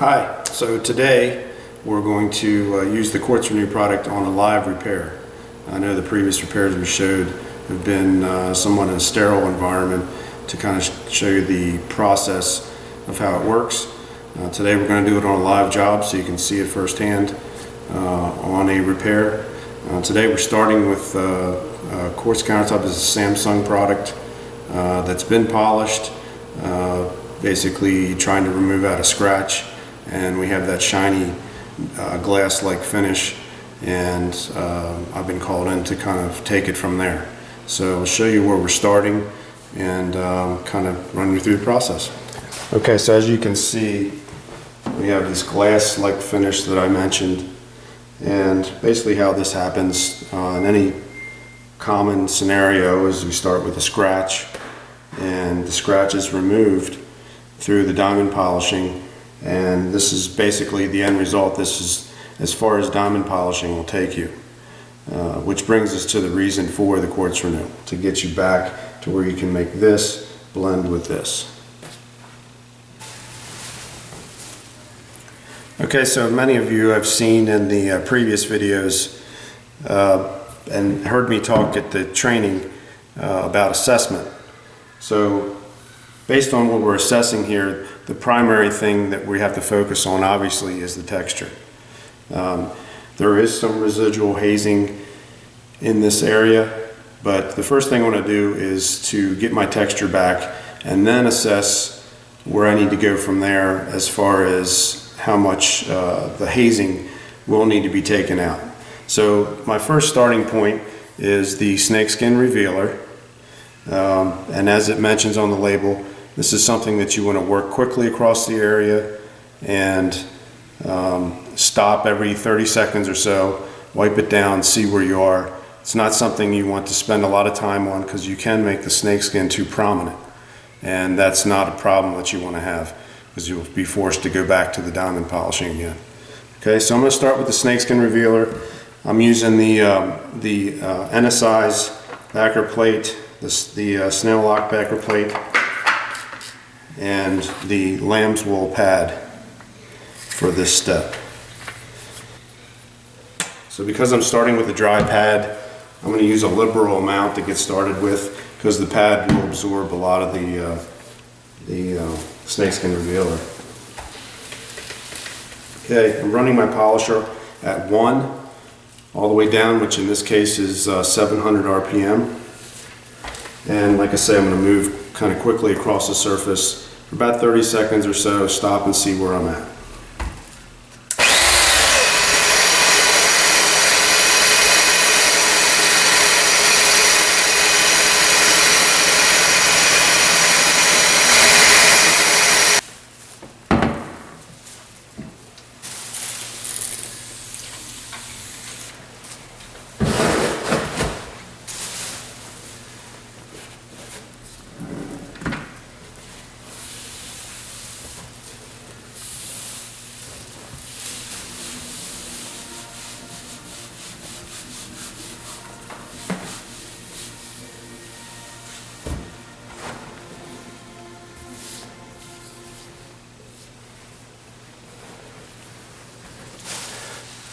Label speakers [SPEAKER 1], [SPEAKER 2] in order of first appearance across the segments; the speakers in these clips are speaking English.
[SPEAKER 1] Hi, so today we're going to use the Quartz Renew product on a live repair. I know the previous repairs we showed have been somewhat in a sterile environment to kind of show you the process of how it works. Today we're going to do it on a live job so you can see it firsthand on a repair. Today we're starting with Quartz Countertop. Is a Samsung product that's been polished, basically trying to remove out a scratch, and we have that shiny glass-like finish, and I've been called in to kind of take it from there. So I'll show you where we're starting and kind of run you through the process. Okay, so as you can see, we have this glass-like finish that I mentioned, and basically how this happens in any common scenario is we start with a scratch, and the scratch is removed through the diamond polishing, and this is basically the end result. This is as far as diamond polishing will take you, which brings us to the reason for the Quartz Renew, to get you back to where you can make this blend with this. Okay, so many of you have seen in the previous videos and heard me talk at the training about assessment. So based on what we're assessing here, the primary thing that we have to focus on obviously is the texture. There is some residual hazing in this area, but the first thing I want to do is to get my texture back and then assess where I need to go from there as far as how much the hazing will need to be taken out. So my first starting point is the snakeskin revealer, and as it mentions on the label, this is something that you want to work quickly across the area and stop every 30 seconds or so, wipe it down, see where you are. It's not something you want to spend a lot of time on because you can make the snakeskin too prominent, and that's not a problem that you want to have because you'll be forced to go back to the diamond polishing again. Okay, so I'm going to start with the snakeskin revealer. I'm using the NSI's backer plate, the snail lock backer plate, and the lamb's wool pad for this step. So because I'm starting with a dry pad, I'm going to use a liberal amount to get started with because the pad will absorb a lot of the snakeskin revealer. Okay, I'm running my polisher at 1 all the way down, which in this case is 700 RPM. And like I say, I'm going to move kind of quickly across the surface for about 30 seconds or so, stop and see where I'm at.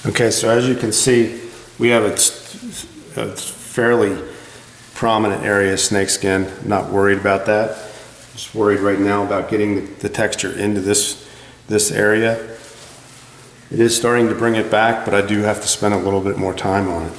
[SPEAKER 1] Okay, so as you can see, we have a fairly prominent area of snakeskin. Not worried about that. Just worried right now about getting the texture into this area. It is starting to bring it back, but I do have to spend a little bit more time on it.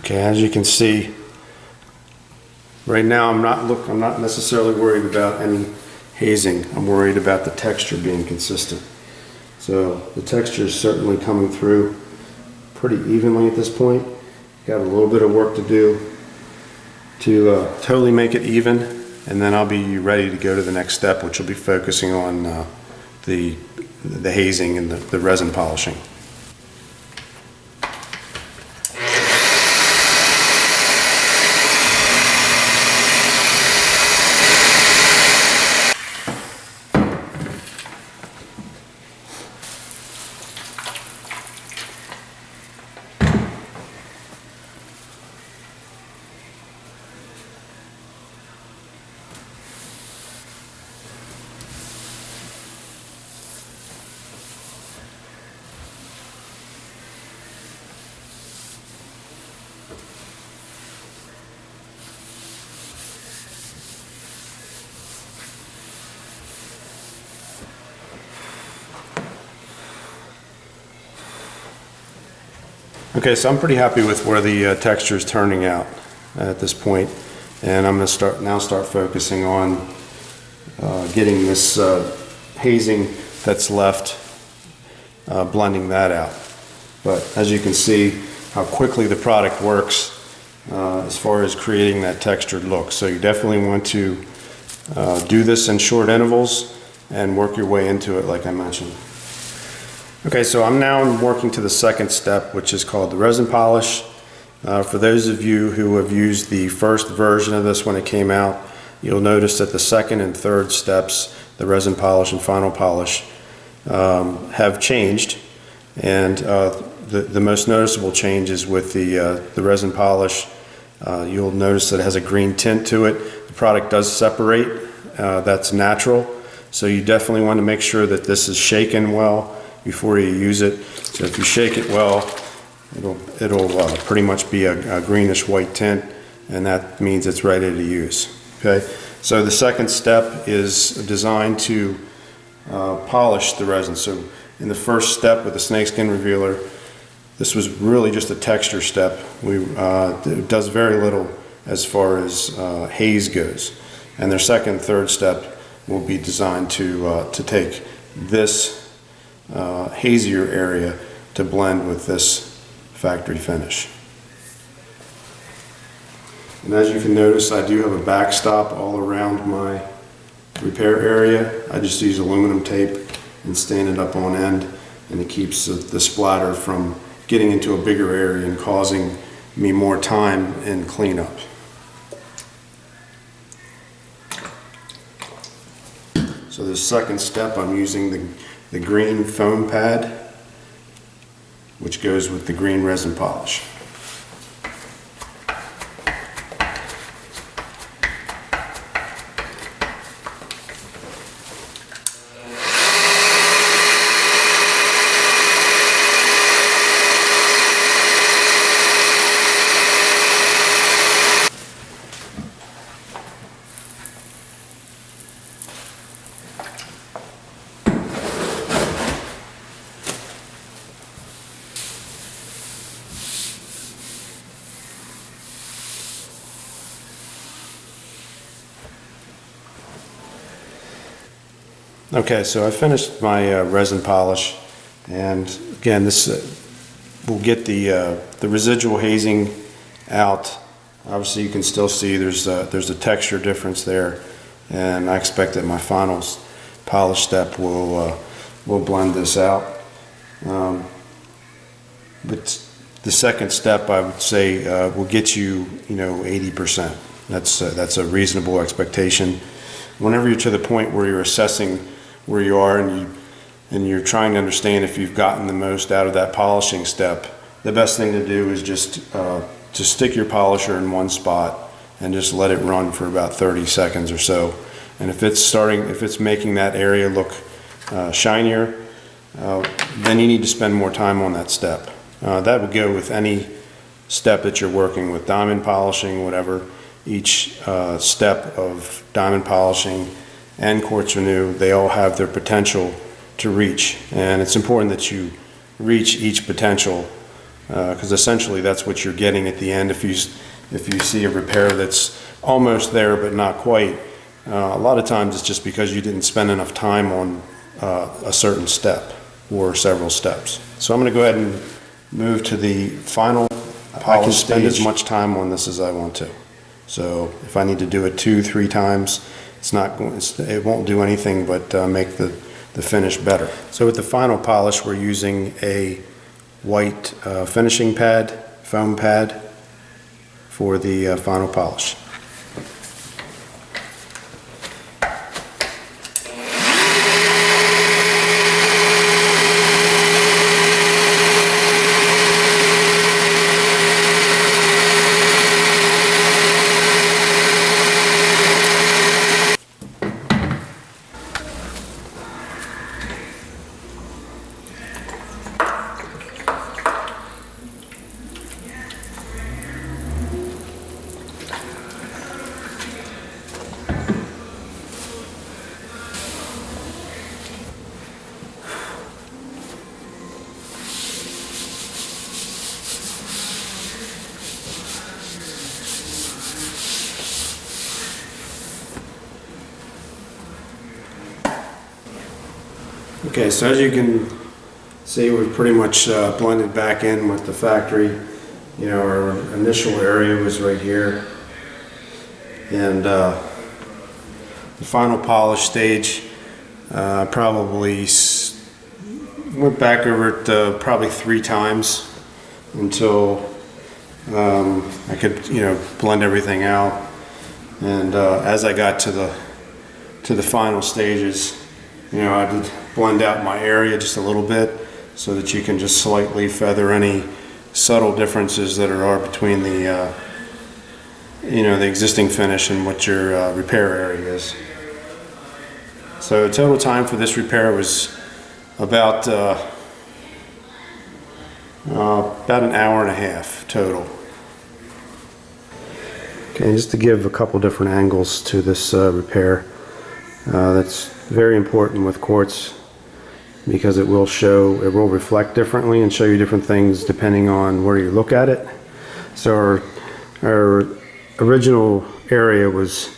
[SPEAKER 1] Okay, as you can see, right now I'm not necessarily worried about any hazing. I'm worried about the texture being consistent. So the texture is certainly coming through pretty evenly at this point. Got a little bit of work to do to totally make it even, and then I'll be ready to go to the next step, which will be focusing on the hazing and the resin polishing. Okay, so I'm pretty happy with where the texture is turning out at this point, and I'm going to start focusing on getting this hazing that's left, blending that out. But as you can see how quickly the product works as far as creating that textured look. So you definitely want to do this in short intervals and work your way into it like I mentioned. Okay, so I'm now working to the second step, which is called the resin polish. For those of you who have used the first version of this when it came out, you'll notice that the second and third steps, the resin polish and final polish, have changed. And the most noticeable change is with the resin polish. You'll notice that it has a green tint to it. The product does separate. That's natural. So you definitely want to make sure that this is shaken well before you use it. So if you shake it well, it'll pretty much be a greenish white tint, and that means it's ready to use. Okay, so the second step is designed to polish the resin. So in the first step with the snakeskin revealer, this was really just a texture step. It does very little as far as haze goes, and their second and third step will be designed to take this hazier area to blend with this factory finish. And as you can notice, I do have a backstop all around my repair area. I just use aluminum tape and stand it up on end, and it keeps the splatter from getting into a bigger area and causing me more time in cleanup. So the second step, I'm using the green foam pad, which goes with the green resin polish. Okay, so I finished my resin polish, and again, this will get the residual hazing out. Obviously, you can still see there's a texture difference there, and I expect that my final polish step will blend this out. But the second step, I would say, will get you 80%. That's a reasonable expectation. Whenever you're to the point where you're assessing where you are and you're trying to understand if you've gotten the most out of that polishing step, the best thing to do is just stick your polisher in one spot and just let it run for about 30 seconds or so. And if it's making that area look shinier, then you need to spend more time on that step. That would go with any step that you're working with, diamond polishing, whatever. Each step of diamond polishing and Quartz Renew, they all have their potential to reach, and it's important that you reach each potential because essentially that's what you're getting at the end. If you see a repair that's almost there but not quite, a lot of times it's just because you didn't spend enough time on a certain step or several steps. So I'm going to go ahead and move to the final polish. I can spend as much time on this as I want to. So if I need to do it 2-3 times, it won't do anything but make the finish better. So with the final polish, we're using a white finishing pad, foam pad, for the final polish. Okay, so as you can see, we've pretty much blended back in with the factory. You know, our initial area was right here, and the final polish stage probably went back over it probably 3 times until I could, you know, blend everything out. And as I got to the final stages, you know, I did blend out my area just a little bit so that you can just slightly feather any subtle differences that are between the you know, the existing finish and what your repair area is. So total time for this repair was about an hour and a half total. Okay, just to give a couple different angles to this repair, that's very important with quartz, because it will reflect differently and show you different things depending on where you look at it. So our original area was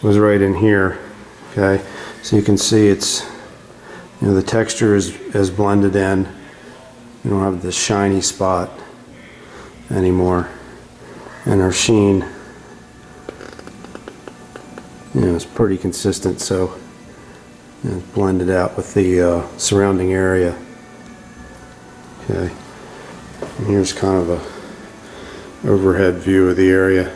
[SPEAKER 1] right in here. Okay, so you can see it's, you know, the texture is blended in. You don't have this shiny spot anymore, and our sheen, you know, it's pretty consistent. So and blend it out with the surrounding area. Okay, and here's kind of a overhead view of the area.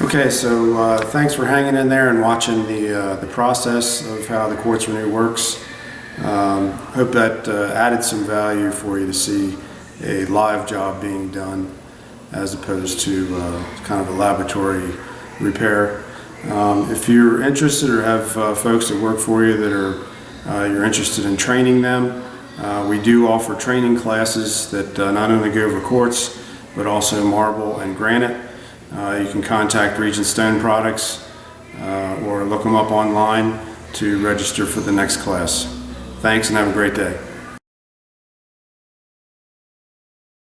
[SPEAKER 1] Okay, so thanks for hanging in there and watching the process of how the Quartz Renew works. Hope that added some value for you to see a live job being done, as opposed to kind of a laboratory repair. If you're interested or have folks that work for you that are you're interested in training them, we do offer training classes that not only go over quartz but also marble and granite. You can contact Resin Stone Products or look them up online to register for the next class. Thanks and have a great day.